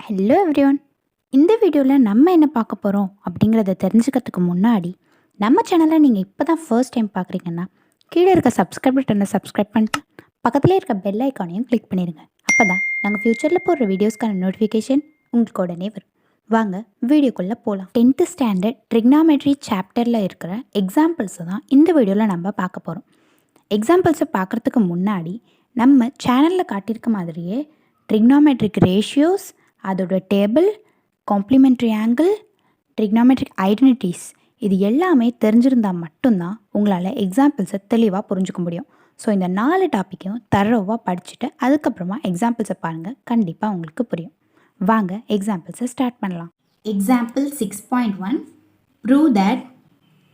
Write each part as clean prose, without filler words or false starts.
Hello everyone. இந்த வீடியோவில் நம்ம என்ன பார்க்க போகிறோம் அப்படிங்கிறத தெரிஞ்சுக்கிறதுக்கு முன்னாடி நம்ம சேனலை நீங்கள் இப்போ தான் ஃபர்ஸ்ட் டைம் பார்க்குறீங்கன்னா கீழே இருக்க சப்ஸ்கிரைப் பட்டனை சப்ஸ்கிரைப் பண்ணிட்டு பக்கத்துலேயே இருக்க பெல் ஐக்கானையும் கிளிக் பண்ணிடுங்க. அப்போ தான் நாங்கள் ஃப்யூச்சரில் போடுற வீடியோஸ்க்கான நோட்டிஃபிகேஷன் உங்களுக்கு உடனே வரும். வாங்க வீடியோக்குள்ளே போகலாம். 10th ஸ்டாண்டர்ட் ட்ரிக்னாமெட்ரி சாப்டரில் இருக்கிற எக்ஸாம்பிள்ஸை தான் இந்த வீடியோவில் நம்ம பார்க்க போகிறோம். எக்ஸாம்பிள்ஸை பார்க்குறதுக்கு முன்னாடி நம்ம சேனலில் காட்டியிருக்க மாதிரியே ட்ரிக்னாமெட்ரிக் ரேஷியோஸ், அதோட table, complimentary angle, trigonometric identities இது எல்லாமே தெரிஞ்சிருந்தால் மட்டும்தான் உங்களால் எக்ஸாம்பிள்ஸை தெளிவாக புரிஞ்சுக்க முடியும். ஸோ இந்த 4 டாப்பிக்கையும் தரோவாக படிச்சுட்டு அதுக்கப்புறமா எக்ஸாம்பிள்ஸை பாருங்கள், கண்டிப்பாக உங்களுக்கு புரியும். வாங்க எக்ஸாம்பிள்ஸை ஸ்டார்ட் பண்ணலாம். Example 6.1 prove that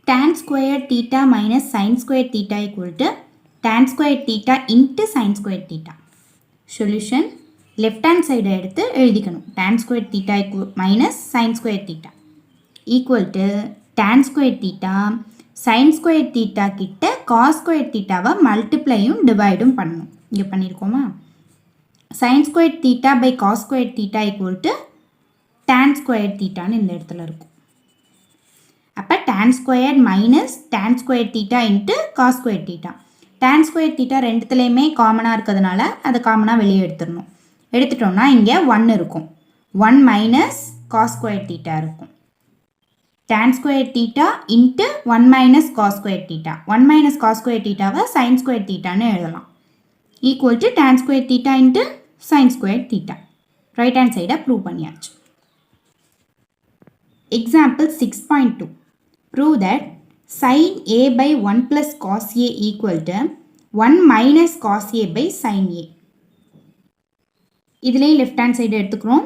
tan square theta minus sin square theta equal to tan square theta into sin square theta. Solution left hand சைடை எடுத்து எழுதிக்கணும். tan square theta minus sin square theta equal to tan square theta sin square theta கிட்ட cos square thetaவை மல்டிப்ளையும் டிவைடும் பண்ணணும். இங்கே பண்ணியிருக்கோமா? sin square theta by cos square theta equal to tan square thetaன்னு இந்த இடத்துல இருக்கும். அப்போ tan square minus tan square theta into cos square theta. tan square theta ரெண்டுத்துலேயுமே காமனாக இருக்கிறதுனால அதை காமனாக வெளியே எடுத்துடணும். எடுத்துட்டோம்னா இங்கே 1 இருக்கும். 1 மைனஸ் cos square theta இருக்கும். tan square theta into 1 minus cos square theta. 1 minus cos square thetaவை sin square thetaன்னு எழுதலாம். equal to tan square theta into sin square theta. Right hand சைடை ப்ரூவ் பண்ணியாச்சு. Example 6.2 prove that sin a by 1 plus cos a equal to 1 minus cos a by sin a. இதிலேயே left hand side எடுத்துக்கிறோம்.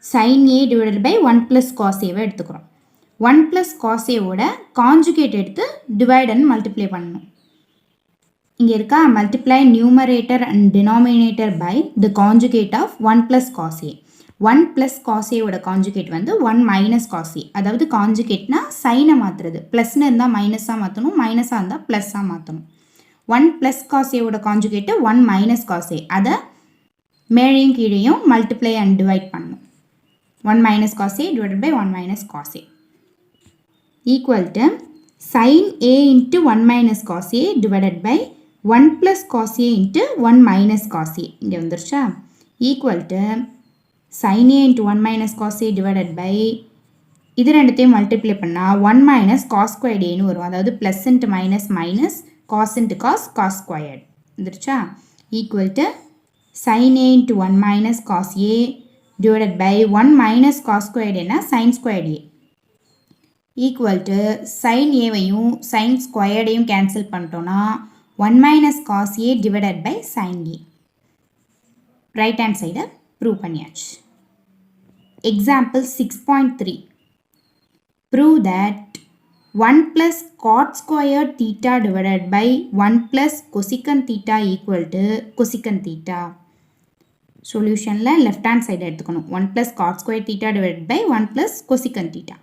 sin a divided by 1 plus cos a எடுத்துக்கிறோம். 1 plus cos a ஓட conjugate எடுத்து divide and multiply பண்ணணும். இங்கே இருக்கா multiply numerator and denominator by the conjugate of 1 plus cos a. 1 plus cos a ஓட conjugate வந்து 1 minus cos a. அதாவது கான்ஜுகேட்னா சைனை மாற்றுறது. ப்ளஸ்னு இருந்தால் மைனஸாக மாற்றணும், மைனஸாக இருந்தால் ப்ளஸ்ஸாக மாற்றணும். 1 plus cos a ஓட கான்ஜுகேட்டு 1 minus cos a. அதை மேலேயும் கீழேயும் மல்டிப்ளை அண்ட் டிவைட் பண்ணணும். 1 minus cos a divided by 1 minus cos a equal to sin a into 1 minus cos a divided by 1 plus cos a into 1 minus cos a. இங்கே வந்துருச்சா? equal to sin a into 1 minus cos a divided by இது ரெண்டுத்தையும் multiply பண்ணால் 1 minus cos squared aன்னு வரும். அதாவது plus into minus minus cos into cos cos squared வந்துருச்சா? equal to sin a into 1 minus cos a divided by 1 minus cos squared என்ன sin squared a equal to sin a-வையும் sin squared-ஐயும் cancel பண்ணிட்டோன்னா 1 minus cos a divided by sin a. Right hand சைடை prove பண்ணியாச்சு. Example 6.3 prove that 1 plus cot squared theta divided by 1 plus cosecant theta equal to cosecant theta. சொல்யூஷனில் left hand side எடுத்துக்கணும். 1 plus cot squared theta divided by 1 plus cosecant theta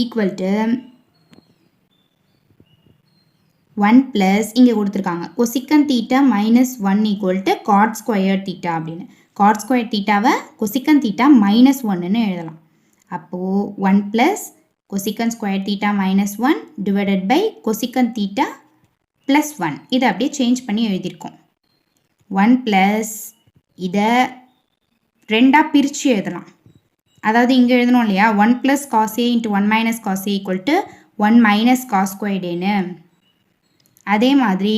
equal to 1 plus இங்கே கொடுத்துருக்காங்க cosecant theta minus 1 equal to cot squared theta அப்படின்னு. cot squared thetaவை cosecant theta minus 1ன்னு எழுதலாம். அப்போது 1 plus cosecant squared theta minus 1 divided by cosecant theta plus 1. இதை அப்படியே change பண்ணி எழுதியிருக்கோம். 1 plus இதை ரெண்டாக பிரித்து எழுதலாம். அதாவது இங்கே எழுதணும் இல்லையா? 1 plus cos a into 1 minus cos a equal to 1 minus cos squared aன்னு. அதே மாதிரி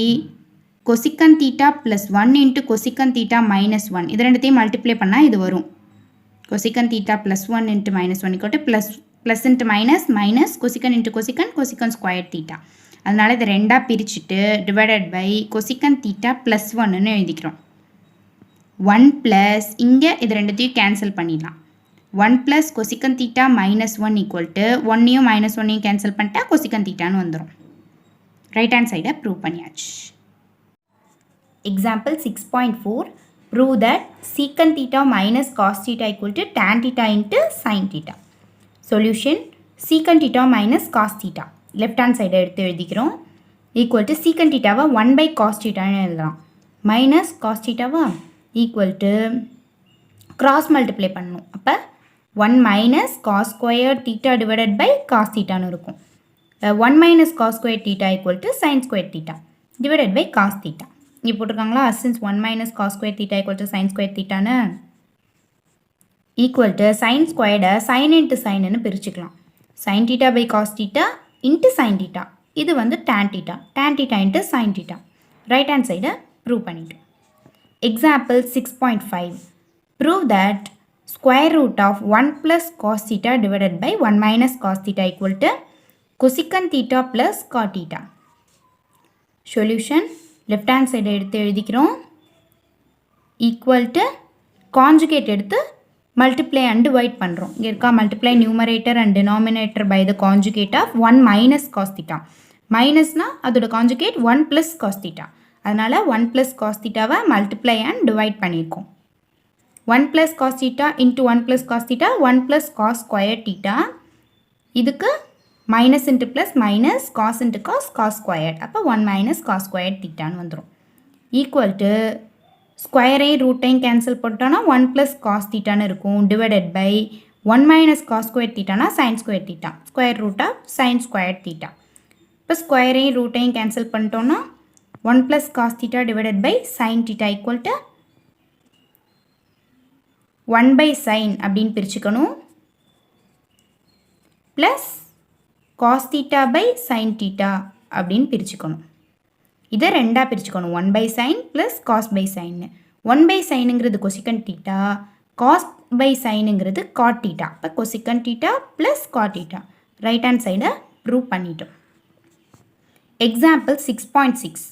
cosecant theta plus 1 into cosecant theta minus 1 இது ரெண்டுத்தையும் மல்டிப்ளை பண்ணால் இது வரும். cosecant theta plus 1 into minus 1 equal to plus into minus minus cosecant into cosecant cosecant squared theta. அதனால் இதை ரெண்டாக பிரிச்சுட்டு divided by cosecant theta plus 1ன்னு எழுதிக்கிறோம். 1 plus இங்கே இது ரெண்டுத்தையும் கேன்சல் பண்ணிடலாம். 1 plus cosecant theta minus 1 equal to 1ஐயும் minus 1ஐயும் கேன்சல் பண்ணிட்டா cosecant thetaன்னு வந்துடும். ரைட் ஹேண்ட் சைடை ப்ரூவ் பண்ணியாச்சு. Example 6.4 prove that secant theta minus cos theta equal to tan theta into sin theta. Solution secant theta minus cos theta left hand சைடை எடுத்து எழுதிக்கிறோம். ஈக்குவல் டு secant thetaவை 1 by cos thetaன்னு எழுதலாம். Minus cos thetaவா equal to cross multiply பண்ணணும். அப்போ 1 minus cos square theta divided by cos தீட்டான்னு இருக்கும். 1 minus cos square theta equal to sine square theta divided by cos theta. இங்கே போட்டிருக்காங்களா, since 1 minus cos square theta equal to sine square தீட்டான்னு equal to sine ஸ்கொயர்டை sine into சைன்னு பிரிச்சுக்கலாம். Sine theta by cos theta into sine theta. இது வந்து tan theta into sine theta. Right hand சைடை prove பண்ணிட்டோம். Example 6.5. Prove that square root of 1 plus cos theta divided by 1 minus cos theta equal to cosecant theta plus cot theta. Solution, left hand side எடுத்து எழுதிக்கிறோம். Equal to conjugate எடுத்து multiply and divide பண்ணுறோம். இங்கே இருக்கா multiply numerator and denominator by the conjugate of 1 minus cos theta. Minusனா அதோட conjugate 1 plus cos theta. அதனால் 1 plus cos theta-வை multiply and divide பண்ணியிருக்கோம். 1 plus cos theta into 1 plus cos theta 1 plus cos square theta. இதுக்கு minus into plus minus cos into cos squared. அப்போ 1 minus cos squared thetaன்னு வந்துடும். Equal to ஸ்கொயரையும் ரூட்டையும் cancel போட்டோன்னா 1 plus cos thetaன்னு இருக்கும். Divided by 1 minus cos square thetaனா sin square theta. Square root of sin square theta. இப்போ ஸ்கொயரையும் ரூட்டையும் கேன்சல் பண்ணிட்டோன்னா 1 plus cos theta divided by sin theta equal to 1 by sin அப்படின்னு பிரிச்சுக்கணும். Plus cos theta by sin theta அப்படின்னு பிரிச்சுக்கணும். இதை ரெண்டாக பிரிச்சுக்கணும். 1 by sin plus cos by sin. 1 by sinங்கிறது cosecant theta, cos by sinங்கிறது cot theta. இப்போ cosecant theta plus cot theta. Right hand சைடை ப்ரூவ் பண்ணிட்டோம். Example 6.6.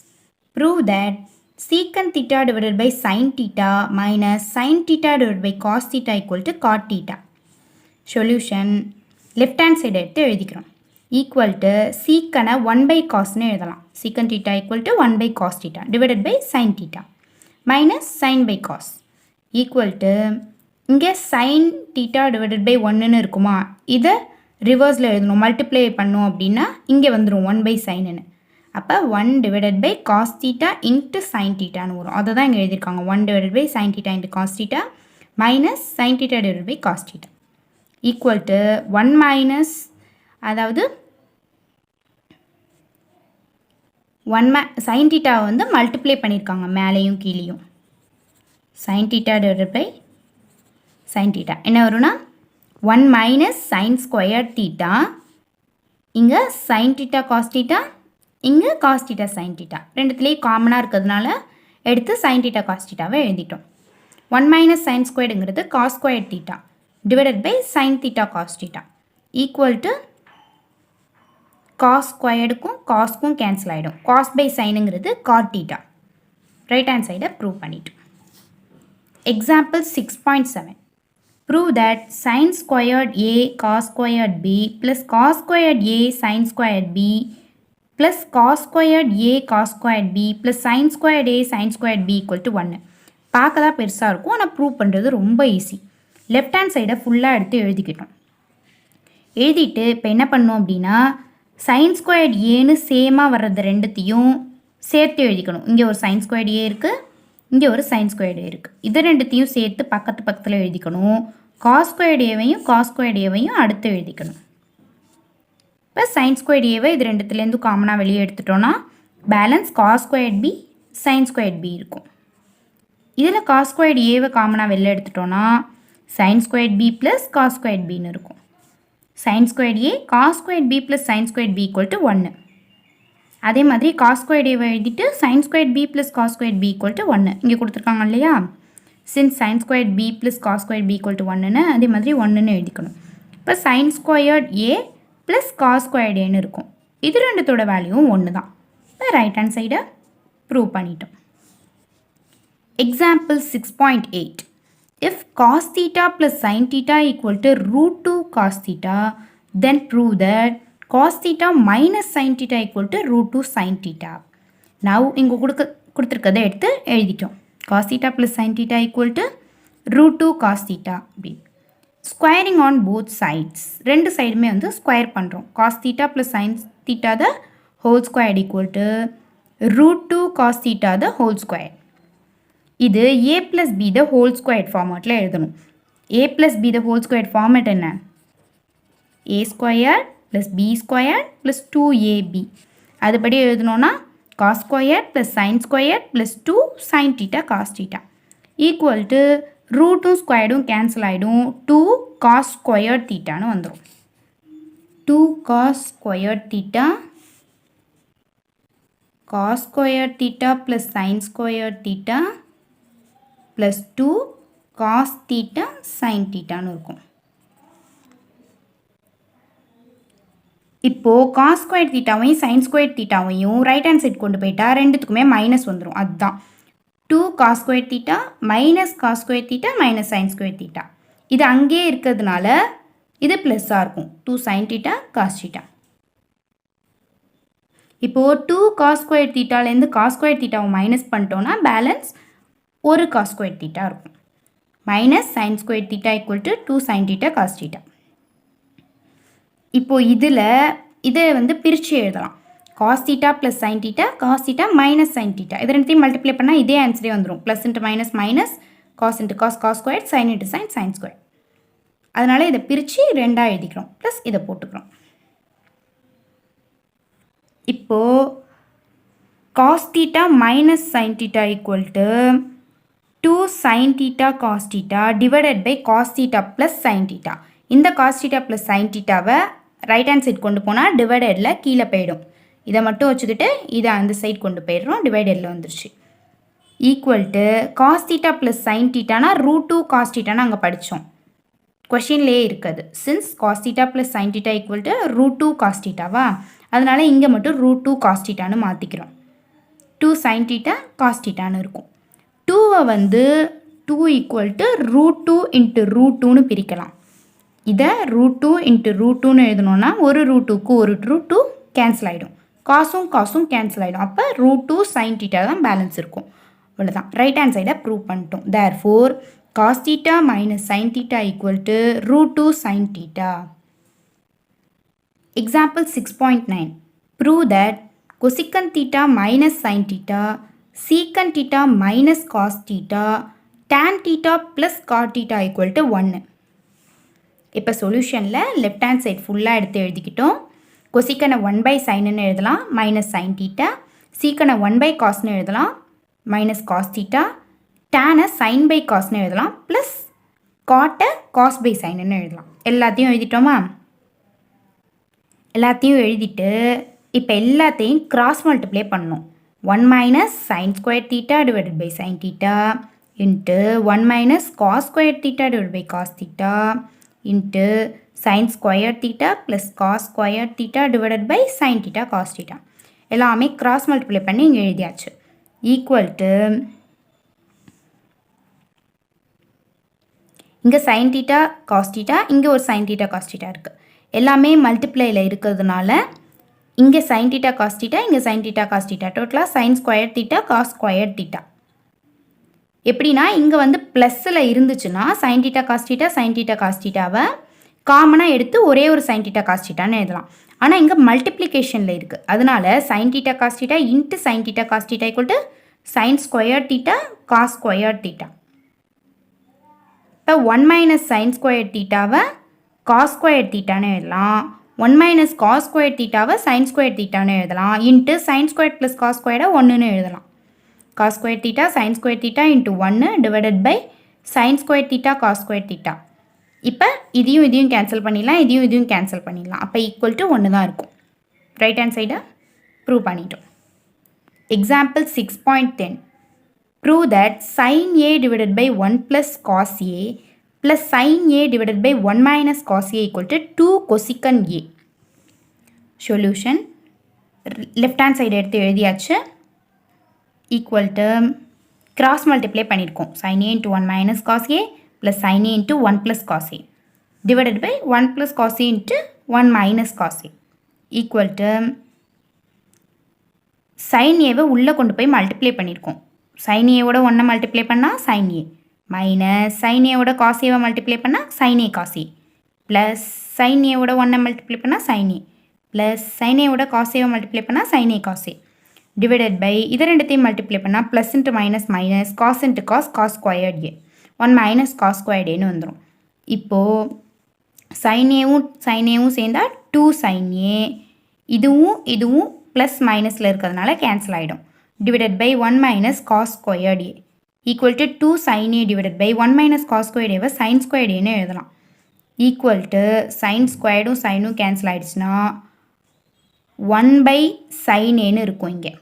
Prove that secant theta divided by sin theta minus sin theta divided by cos theta equal to cot theta. Solution, left hand side எடுத்து எழுதிக்கிறோம். Equal to secant 1 by cosன்னு எழுதலாம். secant theta equal to 1 by cos theta divided by sin theta minus sin by cos equal to இங்கே sin theta divided by 1ன்னு இருக்குமா, இதை ரிவர்ஸில் எழுதணும். Multiply பண்ணோம் அப்படின்னா இங்கே வந்துடும் 1 by sinன்னு. அப்போ 1 divided by cos theta into sin thetaன்னு வரும். அதை தான் இங்கே எழுதியிருக்காங்க. 1 divided by sin theta into cos theta minus sin theta divided by cos theta equal to 1 minus, அதாவது sin theta வந்து மல்டிப்ளை பண்ணியிருக்காங்க மேலேயும் கீழேயும். sin theta divided by sin theta என்ன வரும்னா 1 minus sin square theta. இங்கே sin theta cos theta, இங்கே cos theta sin theta. ரெண்டுத்துலேயும் காமனாக இருக்கிறதுனால எடுத்து sin theta cos thetaவை எழுதிட்டோம். 1 minus sin squareங்கிறது cos square theta divided by sin theta cos theta equal to cos squaredக்கும் cosக்கும் கேன்சல் ஆகிடும். cos by sinங்கிறது cot theta. ரைட் ஹேண்ட் சைடை ப்ரூவ் பண்ணிட்டோம். Example 6.7. Prove that sin squared a cos squared b plus cos squared a sin squared b plus cos squared a cos squared b plus sin squared a sin squared b equal to 1. பார்க்க தான் பெருசாக இருக்கும், ஆனால் prove பண்ணுறது ரொம்ப easy. Left hand சைடை ஃபுல்லாக எடுத்து எழுதிக்கிட்டோம். எழுதிட்டு இப்போ என்ன பண்ணோம் அப்படின்னா sin squared ஏன்னு சேமாக வர்றது ரெண்டுத்தையும் சேர்த்து எழுதிக்கணும். இங்கே ஒரு sin squared a இருக்குது, இங்கே ஒரு sin squared a இருக்குது. இது ரெண்டுத்தையும் சேர்த்து பக்கத்து பக்கத்தில் எழுதிக்கணும். cos squared a-வையும் cos squared a-வையும் அடுத்து எழுதிக்கணும். இப்போ sin squared a-வை இது ரெண்டுத்துலேருந்து காமனாக வெளியே எடுத்துட்டோன்னா balance cos squared b sin squared b இருக்கும். இதில் cos squared a-வை காமனாக வெளியே எடுத்துட்டோன்னா sin squared b plus cos squared b-ன்னு இருக்கும். sin squared a cos squared b plus sin squared b equal to 1. அதே மாதிரி cos squared a-வை எழுதிட்டு sin squared b plus cos squared b equal to 1 இங்கே கொடுத்துருக்காங்க இல்லையா. since sin squared b plus cos squared b equal to 1ன்னு அதே மாதிரி 1ன்னு எழுதிக்கணும். இப்போ sin squared a plus cos squared a-ன்னு இருக்கும். இது ரெண்டுத்தோட வேல்யூவும் 1 தான். இப்போ ரைட் ஹேண்ட் சைடை ப்ரூவ் பண்ணிட்டோம். Example 6.8. If cos theta plus sin theta equal to root 2 cos theta, then prove that cos theta minus sin theta equal to root 2 sin theta. Now இங்கே கொடுத்துருக்கதை எடுத்து எழுதிட்டோம். cos theta plus sin theta equal to root 2 cos theta அப்படி. Squaring on both sides, ரெண்டு சைடுமே வந்து square பண்ணுறோம். cos theta plus sin theta the whole squared equal to root 2 cos theta the whole square இது a + b the whole squared ஃபார்மேட்டில் எழுதணும். a + b the whole squared format என்ன? a square plus b square plus 2ab. அதுபடி எழுதணும்னா cos square plus sin square plus 2 sin θ cos θ equal to ரூட்டும் ஸ்கொயர்டும் cancel ஆகிடும். 2 cos square தீட்டான்னு வந்துடும். 2 cos square theta cos square theta plus sin square theta plus 2 cos theta sin தீட்டான்னு இருக்கும். இப்போது cos ஸ்கொயர் தீட்டாவையும் sin ஸ்கொயர் தீட்டாவையும் right hand side கொண்டு போயிட்டா ரெண்டுத்துக்குமே மைனஸ் வந்துடும். அதுதான் 2 cos square theta minus cos square theta minus sin square theta. இது அங்கேயே இருக்கிறதுனால இது ப்ளஸ்ஸாக இருக்கும். 2 sin தீட்டா cos தீட்டா. இப்போது 2 cos ஸ்கொயர் தீட்டாலேருந்து cos ஸ்கொயர் தீட்டாவை மைனஸ் பண்ணிட்டோன்னா பேலன்ஸ் ஒரு cos ஸ்கொயர் தீட்டா இருக்கும். Minus sin square theta equal to 2 sin theta cos theta. இப்போது இதை வந்து பிரித்து எழுதலாம். cos theta plus sin theta cos theta minus sin theta. இது ரெண்டுத்தையும் மல்டிப்ளை பண்ணால் இதே ஆன்சரே வந்துடும். Plus into minus minus cos into cos cos square sin into sin sin square. அதனால் இதை பிரித்து ரெண்டாக எழுதிக்கிறோம். ப்ளஸ் இதை போட்டுக்கிறோம். இப்போது cos theta minus sin theta equal to 2 sin theta cos theta divided by cos theta plus sin theta. இந்த cos theta plus sin தீட்டாவை ரைட் ஹேண்ட் சைட் கொண்டு போனால் டிவைடடில் கீழே போயிடும். இதை மட்டும் வச்சுக்கிட்டு இதை அந்த சைட் கொண்டு போயிடுறோம். டிவைடடில் வந்துருச்சு. Equal to cos theta plus sin தீட்டானா √2 cos தீட்டான்னு அங்கே படித்தோம். கொஷின்லேயே இருக்குது. Since cos theta plus sin theta equal to √2 cos தீட்டாவா, அதனால் இங்கே மட்டும் √2 cos தீட்டான்னு மாற்றிக்கிறோம். 2 sin தீட்டா cos தீட்டான்னு இருக்கும். 2வை வந்து 2 ஈக்குவல் டு √2 இன்ட்டு √2ன்னு பிரிக்கலாம். இதை √2 இன்ட்டு √2ன்னு எழுதணுன்னா ஒரு √2க்கு ஒரு √2 கேன்சல் ஆகிடும். காசும் கேன்சல் ஆகிடும். அப்போ √2 sin தீட்டா தான் பேலன்ஸ் இருக்கும். அவ்வளோதான். ரைட் ஹேண்ட் சைடை ப்ரூவ் பண்ணிட்டோம். Therefore cos theta minus sin theta equal to √2 sin theta. Example 6.9. Prove that cosecant theta minus sin theta, secant theta minus cos theta, tan theta plus cot theta equal to 1. இப்போ சொல்யூஷனில் left hand side ஃபுல்லாக எடுத்து எழுதிக்கிட்டோம். கொசிக்கனை 1/sin எழுதலாம் minus sin theta, சீக்கனை 1/cosன்னு எழுதலாம் minus cos theta, டேனை sin by காஸ்ன்னு எழுதலாம் ப்ளஸ் காட்டை காஸ் பை சைன்னு எழுதலாம். எல்லாத்தையும் எழுதிட்டோமா? எல்லாத்தையும் எழுதிட்டு இப்போ எல்லாத்தையும் கிராஸ் மல்டிப்ளை பண்ணணும். 1 minus sine square theta divided by sine theta into 1 minus cos square theta divide by cos theta into sine square theta plus cos square theta divided by sine theta cos theta எல்லாமே cross multiply பண்ணி இங்கே எழுதியாச்சு. Equal to இங்கே sin theta cos theta, இங்கே ஒரு sin theta cos theta இருக்குது. எல்லாமே மல்டிப்ளையில் இருக்கிறதுனால இங்கே sin தீட்டா cos தீட்டா, இங்கே sin தீட்டா cos தீட்டா, டோட்டலாக sin square theta cos square theta. எப்படின்னா இங்கே வந்து ப்ளஸில் இருந்துச்சுன்னா sin theta cos theta sin theta cos தீட்டாவை காமனாக எடுத்து ஒரே ஒரு sin தீட்டா cos தீட்டான்னு எழுதலாம். ஆனால் இங்கே மல்டிப்ளிகேஷனில் இருக்குது. அதனால sin theta cos theta into sin theta cos theta equal to sin square theta cos square theta. இப்போ 1 மைனஸ் சைன் ஸ்கொயர் தீட்டாவை காஸ் ஸ்கொயர் தீட்டான்னு எழுதலாம். 1 மைனஸ் காஸ் ஸ்கொயர் தீட்டாவை சைன் ஸ்கொயர் தீட்டான்னு எழுதலாம். Into sine square plus cos ஸ்கொயரை 1ன்னு எழுதலாம். Cos square theta sine square theta into 1 divided by sine square theta cos square theta. இப்போ இதையும் கேன்சல் பண்ணிடலாம், இதையும் கேன்சல் பண்ணிடலாம். அப்போ ஈக்குவல் டு 1 தான் இருக்கும். ரைட் ஹேண்ட் சைடை ப்ரூவ் பண்ணிட்டோம். Example 6.10. Prove that sin a divided by 1 plus cos a plus sin a divided by 1 minus cos a equal to 2 cosecant a. Solution. Left hand side எடுத்து எழுதியாச்சு. Equal to cross multiply பண்ணியிருக்கோம். sin a into 1 minus cos a plus sin a into 1 plus cos a divided by 1 plus cos a into 1 minus cos a equal to sin a உள்ளே கொண்டு போய் multiply பண்ணியிருக்கோம். sin a-ஓட 1 multiply பண்ணால் sin a minus sin a-ஓட cos a-வை multiply பண்ணால் sin a cos a plus sin a-ஓட 1 மல்டிப்ளை பண்ணால் sin a ப்ளஸ் sin a-ஓட cos a-வை மல்டிப்ளை பண்ணால் sin a cos a divided by இது ரெண்டுத்தையும் மல்டிப்ளை பண்ணால் plus into minus minus cos into cos cos squared A 1 minus cos squared ஏன்னு வந்துடும். இப்போது சைனேவும் சேர்ந்தா 2 sin A, இதுவும் ப்ளஸ் மைனஸில் இருக்கிறதுனால கேன்சல் ஆகிடும். Divided by 1 minus cos squared A equal to 2 sin A divided by 1 minus cos squared ஏவை sine squared ஏன்னு எழுதலாம். ஈக்குவல் டு சைன் ஸ்கொயர்டும் சைனும் கேன்சல் ஆகிடுச்சுன்னா 1 பை சைன் ஏன்னு இருக்கும். இங்கே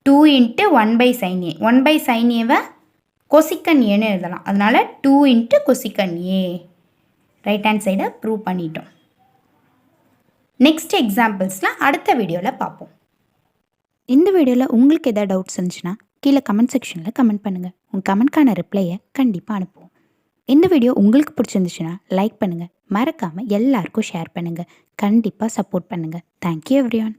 2 into 1 by sine A 1 by sine ஏவை கொசிக்கன் ஏன்னு எழுதலாம். அதனால் 2 into cosecant A right hand சைடை ப்ரூவ் பண்ணிட்டோம். நெக்ஸ்ட் எக்ஸாம்பிள்ஸ்லாம் அடுத்த வீடியோவில் பார்ப்போம். இந்த வீடியோவில் உங்களுக்கு எதாவது டவுட்ஸ் இருந்துச்சுன்னா கீழே கமெண்ட் செக்ஷனில் கமெண்ட் பண்ணுங்கள். உங்கள் கமெண்ட்கான ரிப்ளையை கண்டிப்பாக அனுப்புவோம். இந்த வீடியோ உங்களுக்கு பிடிச்சிருந்துச்சுன்னா லைக் பண்ணுங்கள், மறக்காமல் எல்லாருக்கும் ஷேர் பண்ணுங்கள், கண்டிப்பாக சப்போர்ட் பண்ணுங்கள். Thank you everyone.